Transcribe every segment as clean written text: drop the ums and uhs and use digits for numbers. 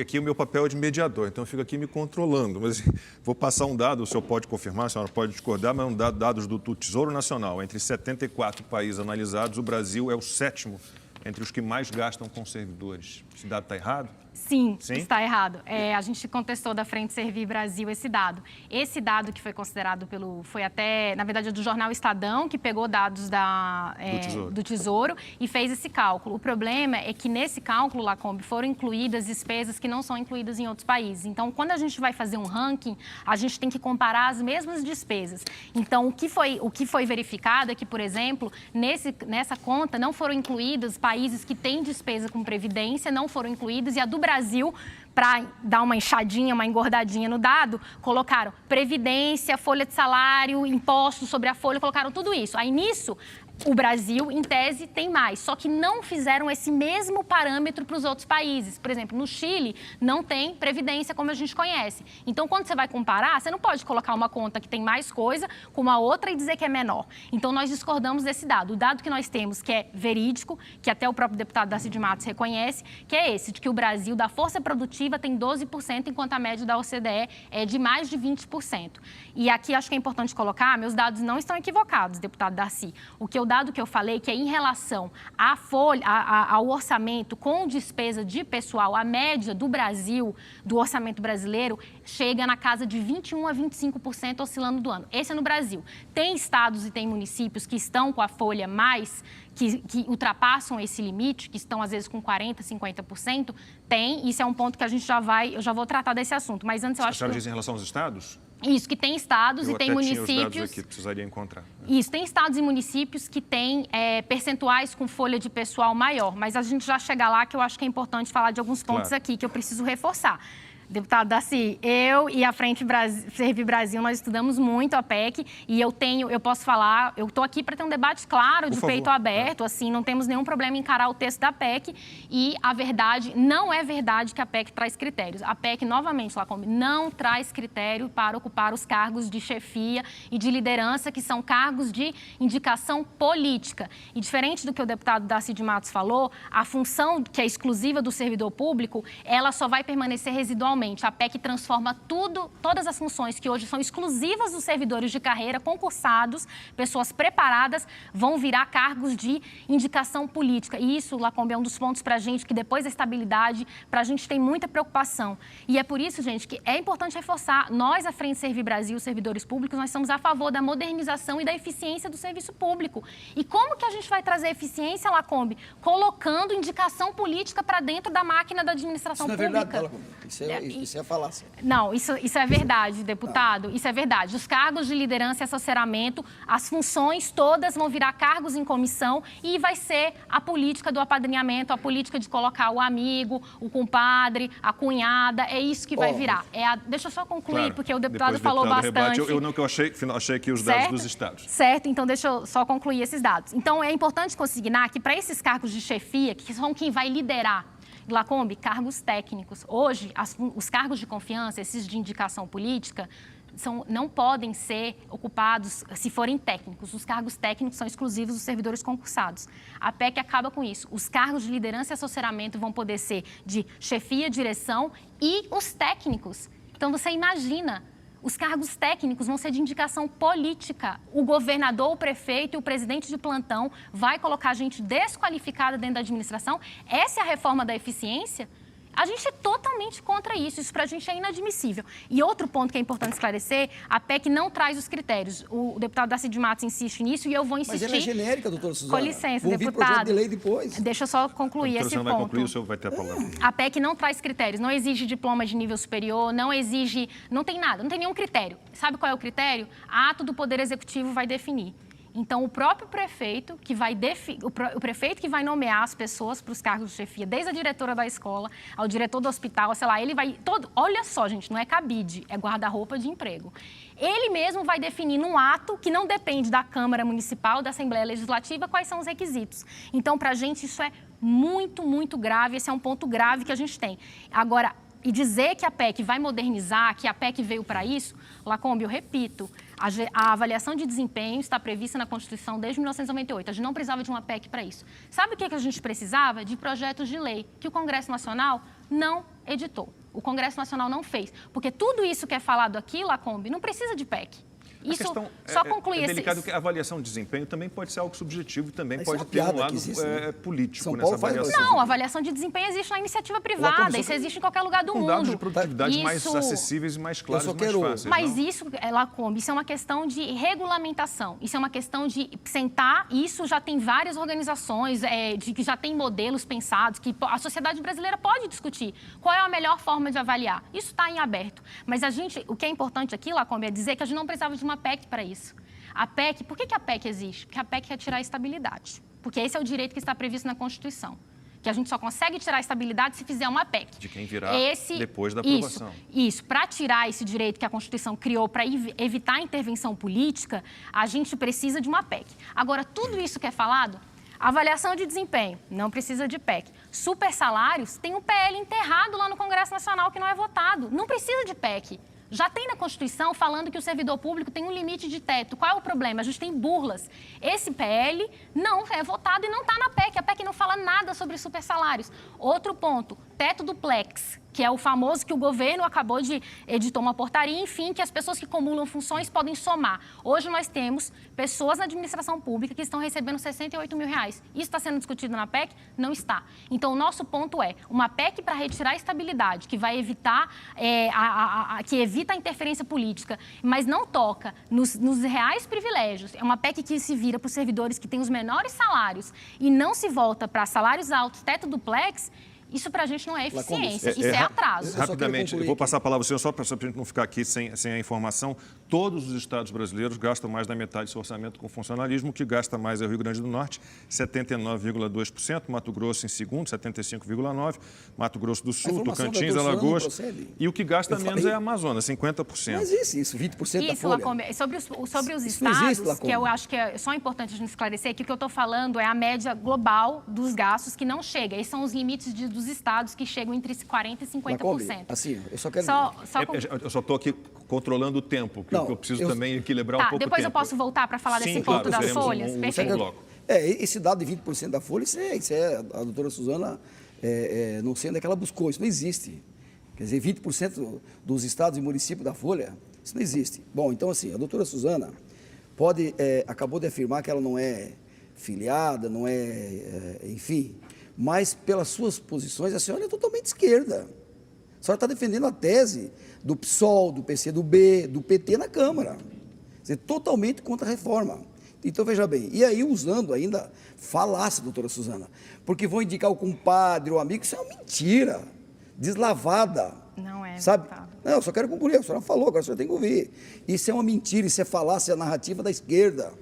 Aqui o meu papel é de mediador, então eu fico aqui me controlando. Mas vou passar um dado, o senhor pode confirmar, a senhora pode discordar, mas dados do Tesouro Nacional. Entre 74 países analisados, o Brasil é o 7º entre os que mais gastam com servidores. Esse dado está errado? Sim, está errado. A gente contestou da Frente Servir Brasil esse dado. Esse dado que foi considerado foi até, na verdade, do jornal Estadão, que pegou dados do Tesouro e fez esse cálculo. O problema é que nesse cálculo, Lacombe, foram incluídas despesas que não são incluídas em outros países. Então, quando a gente vai fazer um ranking, a gente tem que comparar as mesmas despesas. Então, o que foi verificado é que, por exemplo, nessa conta não foram incluídos países que têm despesa com previdência, não foram incluídos, e a do Brasil, para dar uma enxadinha, uma engordadinha no dado, colocaram previdência, folha de salário, impostos sobre a folha, colocaram tudo isso. Aí, nisso, o Brasil, em tese, tem mais, só que não fizeram esse mesmo parâmetro para os outros países. Por exemplo, no Chile, não tem previdência como a gente conhece. Então, quando você vai comparar, você não pode colocar uma conta que tem mais coisa com uma outra e dizer que é menor. Então, nós discordamos desse dado. O dado que nós temos, que é verídico, que até o próprio deputado Darcy de Matos reconhece, que é esse, de que o Brasil, da força produtiva, tem 12%, enquanto a média da OCDE é de mais de 20%. E aqui, acho que é importante colocar, meus dados não estão equivocados, deputado Darcy. O dado que eu falei, que é em relação à folha, ao orçamento com despesa de pessoal, a média do Brasil, do orçamento brasileiro, chega na casa de 21% a 25% oscilando do ano. Esse é no Brasil. Tem estados e tem municípios que estão com a folha mais, que ultrapassam esse limite, que estão às vezes com 40%, 50%, tem. Isso é um ponto que eu já vou tratar desse assunto. Mas antes eu acho que... A senhora diz em relação aos estados? Isso, que tem estados e tem municípios... Eu até tinha os dados aqui, precisaria encontrar. Isso, tem estados e municípios que têm percentuais com folha de pessoal maior, mas a gente já chega lá, que eu acho que é importante falar de alguns pontos aqui que eu preciso reforçar. Deputado Darcy, eu e a Frente Servir Brasil, nós estudamos muito a PEC e eu posso falar, eu estou aqui para ter um debate claro, de peito aberto, assim, não temos nenhum problema em encarar o texto da PEC e a verdade, não é verdade que a PEC traz critérios. A PEC, novamente, Lacombe, não traz critério para ocupar os cargos de chefia e de liderança, que são cargos de indicação política. E diferente do que o deputado Darcy de Matos falou, a função que é exclusiva do servidor público, ela só vai permanecer residualmente. A PEC transforma todas as funções que hoje são exclusivas dos servidores de carreira, concursados, pessoas preparadas, vão virar cargos de indicação política. E isso, Lacombe, é um dos pontos para a gente que depois da estabilidade, para a gente tem muita preocupação. E é por isso, gente, que é importante reforçar, nós, a Frente Servir Brasil, servidores públicos, nós estamos a favor da modernização e da eficiência do serviço público. E como que a gente vai trazer eficiência, Lacombe? Colocando indicação política para dentro da máquina da administração pública. Isso não é verdade, Lacombe. Isso é falácia. Não, isso é verdade, deputado. Isso é verdade. Os cargos de liderança e assessoramento, as funções todas vão virar cargos em comissão e vai ser a política do apadrinhamento, a política de colocar o amigo, o compadre, a cunhada. É isso que vai virar. Deixa eu só concluir, porque o deputado falou bastante. Eu achei aqui os dados dos estados. Certo, então deixa eu só concluir esses dados. Então, é importante consignar que para esses cargos de chefia, que são quem vai liderar, Lacombe, cargos técnicos. Hoje, os cargos de confiança, esses de indicação política, não podem ser ocupados se forem técnicos. Os cargos técnicos são exclusivos dos servidores concursados. A PEC acaba com isso. Os cargos de liderança e assessoramento vão poder ser de chefia, direção e os técnicos. Então, você imagina... Os cargos técnicos vão ser de indicação política. O governador, o prefeito e o presidente de plantão vai colocar gente desqualificada dentro da administração. Essa é a reforma da eficiência? A gente é totalmente contra isso. Isso para a gente é inadmissível. E outro ponto que é importante esclarecer, a PEC não traz os critérios. O deputado Darcy de Matos insiste nisso e eu vou insistir. Mas ela é genérica, doutora Suzana. Com licença, vou deputado. projeto de lei depois. Deixa eu só concluir esse ponto. Vai concluir, o senhor vai ter a palavra. A PEC não traz critérios, não exige diploma de nível superior, não tem nada, não tem nenhum critério. Sabe qual é o critério? Ato do Poder Executivo vai definir. Então, o próprio prefeito o prefeito que vai nomear as pessoas para os cargos de chefia, desde a diretora da escola ao diretor do hospital, sei lá, ele vai... Olha só, gente, não é cabide, é guarda-roupa de emprego. Ele mesmo vai definir num ato que não depende da Câmara Municipal, da Assembleia Legislativa, quais são os requisitos. Então, para a gente, isso é muito, muito grave, esse é um ponto grave que a gente tem. Agora, e dizer que a PEC vai modernizar, que a PEC veio para isso, Lacombe, eu repito, a avaliação de desempenho está prevista na Constituição desde 1998. A gente não precisava de uma PEC para isso. Sabe o que a gente precisava? De projetos de lei que o Congresso Nacional não editou. O Congresso Nacional não fez. Porque tudo isso que é falado aqui, Lacombe, não precisa de PEC. Isso só concluir delicado que a avaliação de desempenho também pode ser algo subjetivo e também Mas pode ter um lado político nessa avaliação. Não, a avaliação de desempenho existe na iniciativa privada, isso existe em qualquer lugar do mundo. Com dados de produtividade mais acessíveis e mais claros e mais fáceis. Mas isso, Lacombe, isso é uma questão de regulamentação, isso é uma questão de sentar, isso já tem várias organizações que já tem modelos pensados, que a sociedade brasileira pode discutir qual é a melhor forma de avaliar. Isso está em aberto. Mas o que é importante aqui, Lacombe, é dizer que a gente não precisava de uma PEC para isso. A PEC, por que a PEC existe? Porque a PEC quer tirar a estabilidade. Porque esse é o direito que está previsto na Constituição. Que a gente só consegue tirar a estabilidade se fizer uma PEC. De quem virá depois da aprovação. Isso. Para tirar esse direito que a Constituição criou para evitar a intervenção política, a gente precisa de uma PEC. Agora, tudo isso que é falado, avaliação de desempenho, não precisa de PEC. Super salários, tem um PL enterrado lá no Congresso Nacional que não é votado. Não precisa de PEC. Já tem na Constituição falando que o servidor público tem um limite de teto. Qual é o problema? A gente tem burlas. Esse PL não é votado e não está na PEC. A PEC não fala nada sobre supersalários. Outro ponto, teto duplex, que é o famoso que o governo acabou de editar uma portaria, enfim, que as pessoas que acumulam funções podem somar. Hoje nós temos pessoas na administração pública que estão recebendo R$68 mil. Isso está sendo discutido na PEC? Não está. Então, o nosso ponto é uma PEC para retirar a estabilidade, que vai evitar, que evita a interferência política, mas não toca nos reais privilégios. É uma PEC que se vira para os servidores que têm os menores salários e não se volta para salários altos, teto duplex. Isso para a gente não é eficiência, isso é atraso. Rapidamente, eu vou passar a palavra ao senhor só para a gente não ficar aqui sem a informação. Todos os estados brasileiros gastam mais da metade do seu orçamento com funcionalismo. O que gasta mais é o Rio Grande do Norte, 79,2%. Mato Grosso em segundo, 75,9%. Mato Grosso do Sul, Tocantins, Alagoas. E o que gasta menos é a Amazonas, 50%. Mas isso, 20% da folha. Lacombe, sobre os estados, que eu acho que é só importante a gente esclarecer, que o que eu estou falando é a média global dos gastos que não chega. Esses são os limites dos estados que chegam entre 40% e 50%. Lacombe, assim, eu só quero... Eu só estou aqui controlando o tempo, que eu preciso também equilibrar um pouco o tempo. Depois eu posso voltar para falar desse ponto das folhas? Perfeito. Esse dado de 20% da folha, isso é a doutora Suzana, não sei onde é que ela buscou, isso não existe. Quer dizer, 20% dos estados e municípios da folha, isso não existe. Bom, então assim, a doutora Suzana acabou de afirmar que ela não é filiada, não é, enfim, mas pelas suas posições, a senhora é totalmente esquerda. A senhora está defendendo a tese do PSOL, do PCdoB, do PT na Câmara. Quer dizer, totalmente contra a reforma. Então, veja bem, e aí usando ainda falácia, doutora Suzana, porque vão indicar o compadre, o amigo, isso é uma mentira, deslavada. Não é, sabe? Não, eu só quero concluir, a senhora falou, agora a senhora tem que ouvir. Isso é uma mentira, isso é falácia narrativa da esquerda.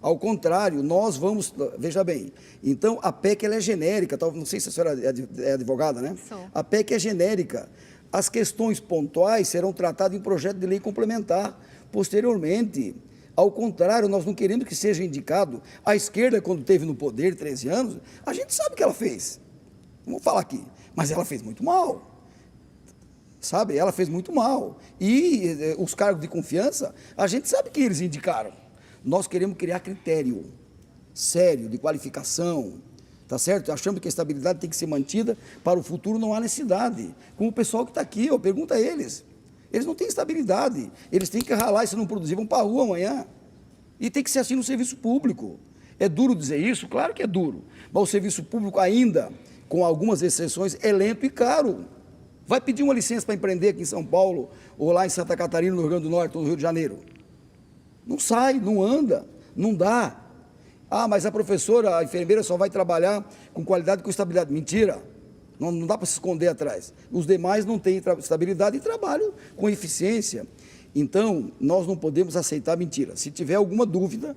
Ao contrário, nós vamos... Veja bem, então a PEC ela é genérica, não sei se a senhora é advogada, né? Sou. A PEC é genérica. As questões pontuais serão tratadas em projeto de lei complementar posteriormente. Ao contrário, nós não queremos que seja indicado. A esquerda, quando teve no poder 13 anos, a gente sabe o que ela fez. Não vou falar aqui, mas ela fez muito mal. Sabe? Ela fez muito mal. E os cargos de confiança, a gente sabe que eles indicaram. Nós queremos criar critério sério, de qualificação, tá certo? Achamos que a estabilidade tem que ser mantida, para o futuro não há necessidade. Como o pessoal que está aqui, pergunta a eles. Eles não têm estabilidade, eles têm que ralar e se não produzir, vão para a rua amanhã. E tem que ser assim no serviço público. É duro dizer isso? Claro que é duro. Mas o serviço público ainda, com algumas exceções, é lento e caro. Vai pedir uma licença para empreender aqui em São Paulo, ou lá em Santa Catarina, no Rio Grande do Norte, ou no Rio de Janeiro. Não sai, não anda, não dá. Ah, mas a professora, a enfermeira só vai trabalhar com qualidade e com estabilidade. Mentira, não dá para se esconder atrás. Os demais não têm estabilidade e trabalham com eficiência. Então, nós não podemos aceitar mentira. Se tiver alguma dúvida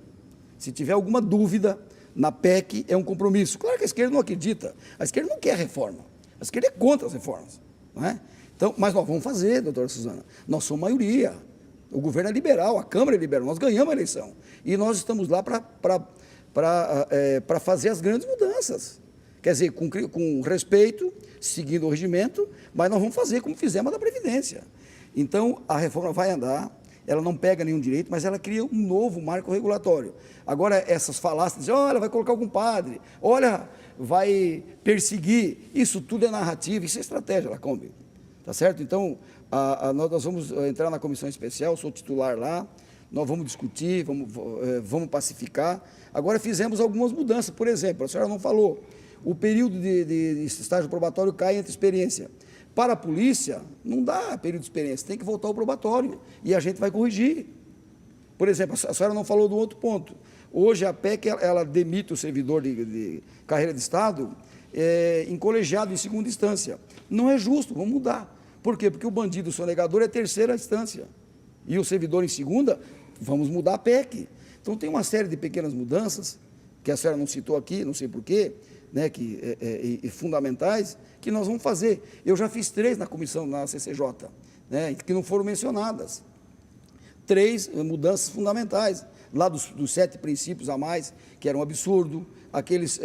na PEC é um compromisso. Claro que a esquerda não acredita, a esquerda não quer reforma, a esquerda é contra as reformas. Não é? Então, mas nós vamos fazer, doutora Suzana, nós somos maioria. O governo é liberal, a Câmara é liberal, nós ganhamos a eleição. E nós estamos lá para fazer as grandes mudanças. Quer dizer, com respeito, seguindo o regimento, mas nós vamos fazer como fizemos a da Previdência. Então, a reforma vai andar, ela não pega nenhum direito, mas ela cria um novo marco regulatório. Agora, essas falácias, dizem, olha, vai colocar o compadre, olha, vai perseguir. Isso tudo é narrativa, isso é estratégia, Lacombe. Tá certo? Então, nós vamos entrar na comissão especial, sou titular lá, nós vamos discutir, vamos pacificar. Agora fizemos algumas mudanças, por exemplo, a senhora não falou, o período de estágio probatório cai entre experiência. Para a polícia, não dá período de experiência, tem que voltar ao probatório e a gente vai corrigir. Por exemplo, a senhora não falou do outro ponto. Hoje a PEC, ela demite o servidor de carreira de Estado em colegiado em segunda instância. Não é justo, vamos mudar. Por quê? Porque o bandido sonegador é terceira instância. E o servidor em segunda, vamos mudar a PEC. Então tem uma série de pequenas mudanças, que a senhora não citou aqui, não sei porquê, né, fundamentais, que nós vamos fazer. Eu já fiz 3 na comissão, na CCJ, né, que não foram mencionadas. 3 mudanças fundamentais, lá dos 7 princípios a mais, que era um absurdo, aqueles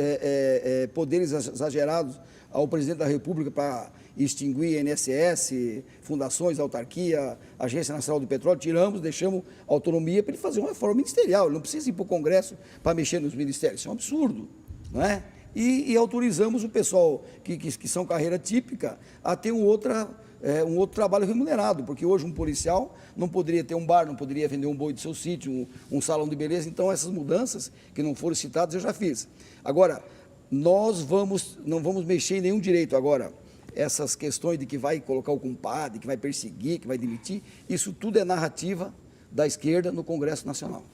poderes exagerados ao presidente da República para extinguir INSS, fundações, autarquia, Agência Nacional do Petróleo, tiramos, deixamos autonomia para ele fazer uma reforma ministerial, ele não precisa ir para o Congresso para mexer nos ministérios, isso é um absurdo, não é? E autorizamos o pessoal que são carreira típica a ter um outro trabalho remunerado, porque hoje um policial não poderia ter um bar, não poderia vender um boi do seu sítio, um salão de beleza. Então, essas mudanças que não foram citadas, eu já fiz. Agora, nós não vamos mexer em nenhum direito agora. Essas questões de que vai colocar o compadre, que vai perseguir, que vai demitir, isso tudo é narrativa da esquerda no Congresso Nacional.